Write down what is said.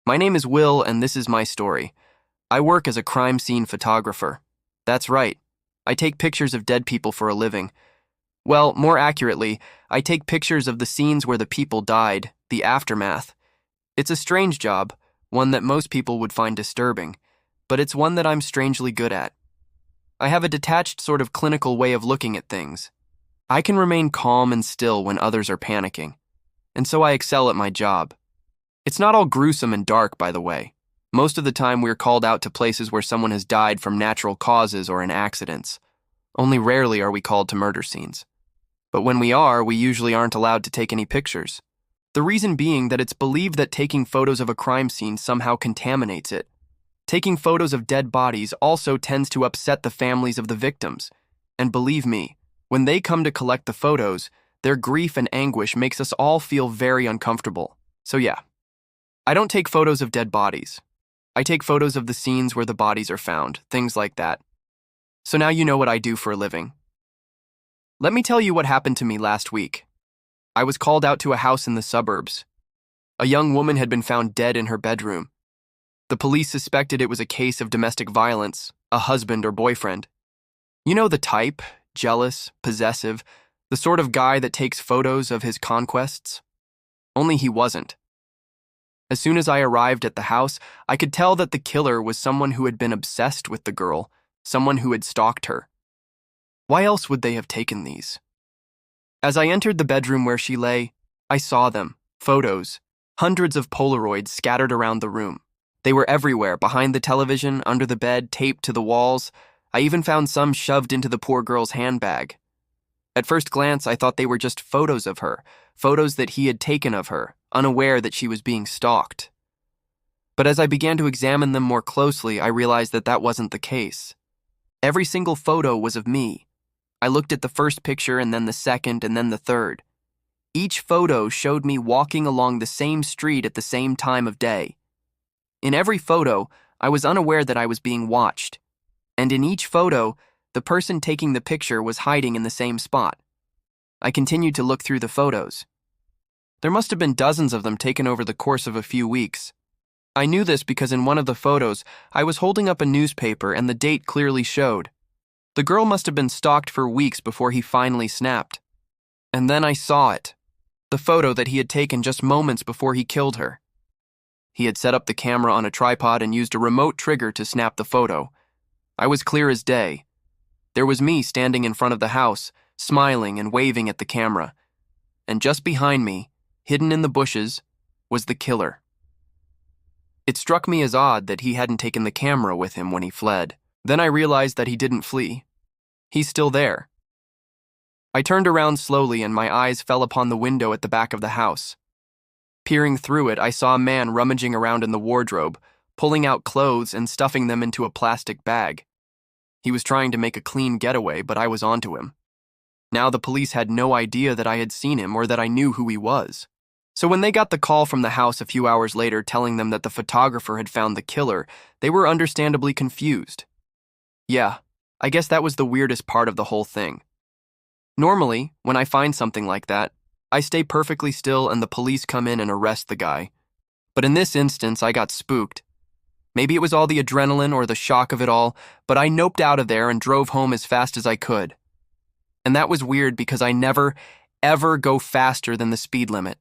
My name is Will, and this is my story. I work as a crime scene photographer. That's right. I take pictures of dead people for a living. Well, more accurately, I take pictures of the scenes where the people died, the aftermath. It's a strange job, one that most people would find disturbing, but it's one that I'm strangely good at. I have a detached sort of clinical way of looking at things. I can remain calm and still when others are panicking, and so I excel at my job. It's not all gruesome and dark, by the way. Most of the time we're called out to places where someone has died from natural causes or in accidents. Only rarely are we called to murder scenes. But when we are, we usually aren't allowed to take any pictures. The reason being that it's believed that taking photos of a crime scene somehow contaminates it. Taking photos of dead bodies also tends to upset the families of the victims. And believe me, when they come to collect the photos, their grief and anguish makes us all feel very uncomfortable. So yeah. I don't take photos of dead bodies. I take photos of the scenes where the bodies are found, things like that. So now you know what I do for a living. Let me tell you what happened to me last week. I was called out to a house in the suburbs. A young woman had been found dead in her bedroom. The police suspected it was a case of domestic violence, a husband or boyfriend. You know the type, jealous, possessive, the sort of guy that takes photos of his conquests? Only he wasn't. As soon as I arrived at the house, I could tell that the killer was someone who had been obsessed with the girl, someone who had stalked her. Why else would they have taken these? As I entered the bedroom where she lay, I saw them, photos, hundreds of Polaroids scattered around the room. They were everywhere, behind the television, under the bed, taped to the walls. I even found some shoved into the poor girl's handbag. At first glance, I thought they were just photos of her, photos that he had taken of her, unaware that she was being stalked. But as I began to examine them more closely, I realized that that wasn't the case. Every single photo was of me. I looked at the first picture and then the second and then the third. Each photo showed me walking along the same street at the same time of day. In every photo, I was unaware that I was being watched. And in each photo, the person taking the picture was hiding in the same spot. I continued to look through the photos. There must have been dozens of them taken over the course of a few weeks. I knew this because in one of the photos, I was holding up a newspaper and the date clearly showed. The girl must have been stalked for weeks before he finally snapped. And then I saw it. The photo that he had taken just moments before he killed her. He had set up the camera on a tripod and used a remote trigger to snap the photo. I was clear as day. There was me standing in front of the house, smiling and waving at the camera. And just behind me, hidden in the bushes, was the killer. It struck me as odd that he hadn't taken the camera with him when he fled. Then I realized that he didn't flee. He's still there. I turned around slowly and my eyes fell upon the window at the back of the house. Peering through it, I saw a man rummaging around in the wardrobe, pulling out clothes and stuffing them into a plastic bag. He was trying to make a clean getaway, but I was onto him. Now the police had no idea that I had seen him or that I knew who he was. So when they got the call from the house a few hours later telling them that the photographer had found the killer, they were understandably confused. Yeah, I guess that was the weirdest part of the whole thing. Normally, when I find something like that, I stay perfectly still and the police come in and arrest the guy. But in this instance, I got spooked. Maybe it was all the adrenaline or the shock of it all, but I noped out of there and drove home as fast as I could. And that was weird because I never, ever go faster than the speed limit.